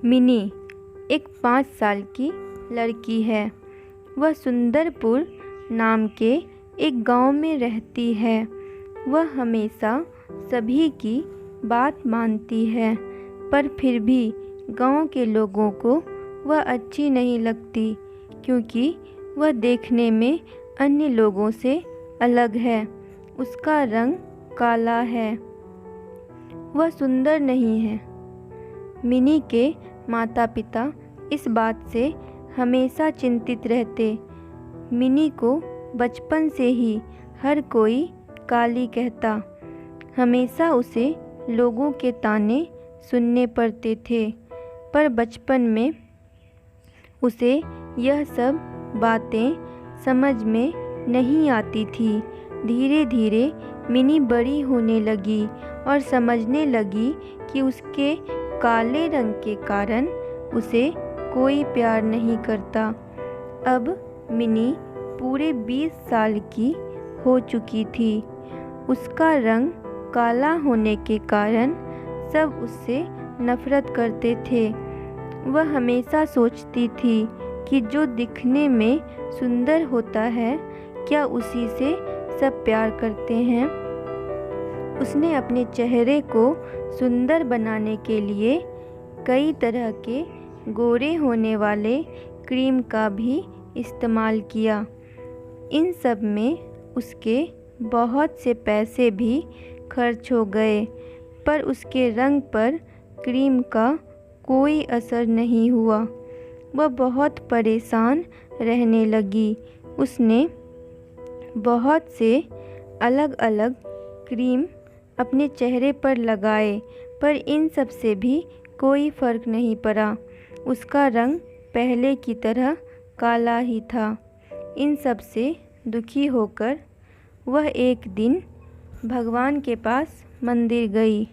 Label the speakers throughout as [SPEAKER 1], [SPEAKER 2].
[SPEAKER 1] Mini एक 5 साल की लड़की है। वह सुंदरपुर नाम के एक गांव में रहती है। वह हमेशा सभी की बात मानती है, पर फिर भी गांव के लोगों को वह अच्छी नहीं लगती, क्योंकि वह देखने में अन्य लोगों से अलग है। उसका रंग काला है। वह सुंदर नहीं है। मिनी के माता पिता इस बात से हमेशा चिंतित रहते। मिनी को बचपन से ही हर कोई काली कहता। हमेशा उसे लोगों के ताने सुनने पड़ते थे, पर बचपन में उसे यह सब बातें समझ में नहीं आती थी। धीरे धीरे मिनी बड़ी होने लगी और समझने लगी कि उसके काले रंग के कारण उसे कोई प्यार नहीं करता। अब मिनी पूरे 20 साल की हो चुकी थी। उसका रंग काला होने के कारण सब उससे नफरत करते थे। वह हमेशा सोचती थी कि जो दिखने में सुंदर होता है, क्या उसी से सब प्यार करते हैं। उसने अपने चेहरे को सुंदर बनाने के लिए कई तरह के गोरे होने वाले क्रीम का भी इस्तेमाल किया। इन सब में उसके बहुत से पैसे भी खर्च हो गए, पर उसके रंग पर क्रीम का कोई असर नहीं हुआ। वह बहुत परेशान रहने लगी। उसने बहुत से अलग अलग क्रीम अपने चेहरे पर लगाए, पर इन सब से भी कोई फ़र्क नहीं पड़ा। उसका रंग पहले की तरह काला ही था। इन सब से दुखी होकर वह एक दिन भगवान के पास मंदिर गई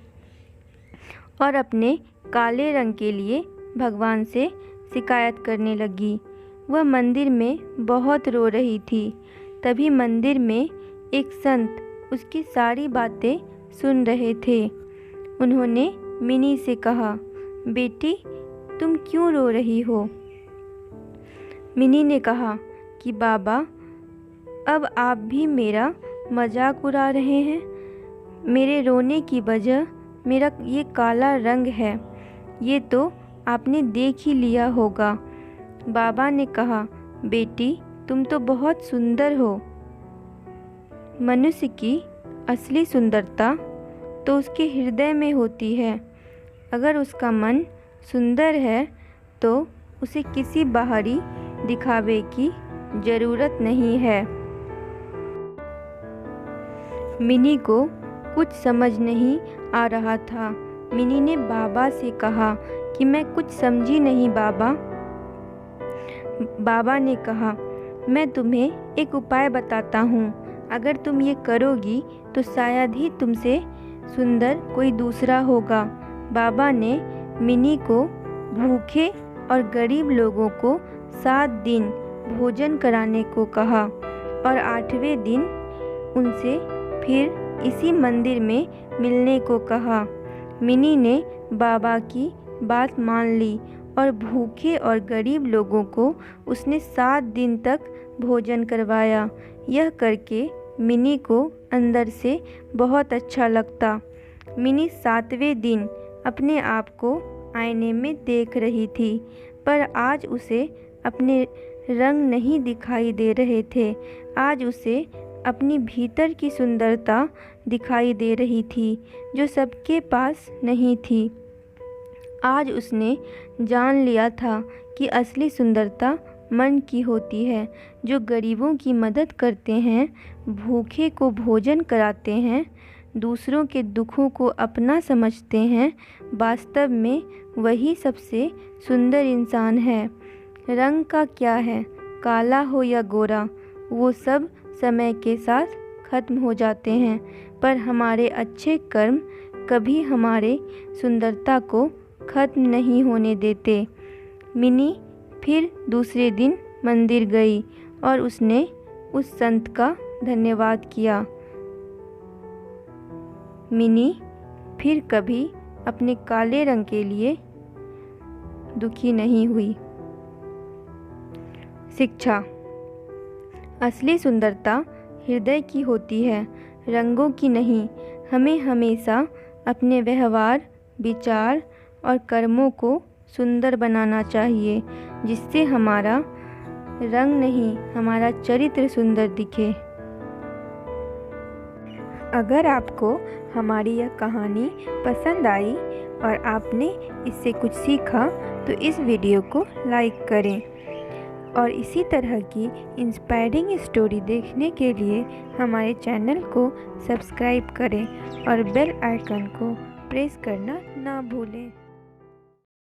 [SPEAKER 1] और अपने काले रंग के लिए भगवान से शिकायत करने लगी। वह मंदिर में बहुत रो रही थी। तभी मंदिर में एक संत उसकी सारी बातें सुन रहे थे। उन्होंने मिनी से कहा, बेटी, तुम क्यों रो रही हो? मिनी ने कहा कि बाबा, अब आप भी मेरा मजाक उड़ा रहे हैं। मेरे रोने की वजह मेरा ये काला रंग है। ये तो आपने देख ही लिया होगा। बाबा ने कहा, बेटी, तुम तो बहुत सुंदर हो। मनुष्य की असली सुंदरता तो उसके हृदय में होती है। अगर उसका मन सुंदर है तो उसे किसी बाहरी दिखावे की ज़रूरत नहीं है। मिनी को कुछ समझ नहीं आ रहा था। मिनी ने बाबा से कहा कि मैं कुछ समझी नहीं बाबा। बाबा ने कहा, मैं तुम्हें एक उपाय बताता हूँ। अगर तुम ये करोगी तो शायद ही तुमसे सुंदर कोई दूसरा होगा। बाबा ने मिनी को भूखे और गरीब लोगों को 7 दिन भोजन कराने को कहा और 8वें दिन उनसे फिर इसी मंदिर में मिलने को कहा। मिनी ने बाबा की बात मान ली और भूखे और गरीब लोगों को उसने 7 दिन तक भोजन करवाया। यह करके मिनी को अंदर से बहुत अच्छा लगता। मिनी 7वें दिन अपने आप को आईने में देख रही थी, पर आज उसे अपने रंग नहीं दिखाई दे रहे थे। आज उसे अपनी भीतर की सुंदरता दिखाई दे रही थी, जो सबके पास नहीं थी। आज उसने जान लिया था कि असली सुंदरता मन की होती है। जो गरीबों की मदद करते हैं, भूखे को भोजन कराते हैं, दूसरों के दुखों को अपना समझते हैं, वास्तव में वही सबसे सुंदर इंसान है। रंग का क्या है, काला हो या गोरा, वो सब समय के साथ खत्म हो जाते हैं, पर हमारे अच्छे कर्म कभी हमारे सुंदरता को खत्म नहीं होने देते। मिनी फिर दूसरे दिन मंदिर गई और उसने उस संत का धन्यवाद किया। मिनी फिर कभी अपने काले रंग के लिए दुखी नहीं हुई। शिक्षा। असली सुंदरता हृदय की होती है, रंगों की नहीं। हमें हमेशा अपने व्यवहार, विचार और कर्मों को सुंदर बनाना चाहिए, जिससे हमारा रंग नहीं, हमारा चरित्र सुंदर दिखे। अगर आपको हमारी यह कहानी पसंद आई और आपने इससे कुछ सीखा तो इस वीडियो को लाइक करें और इसी तरह की इंस्पायरिंग स्टोरी देखने के लिए हमारे चैनल को सब्सक्राइब करें और बेल आइकन को प्रेस करना ना भूलें।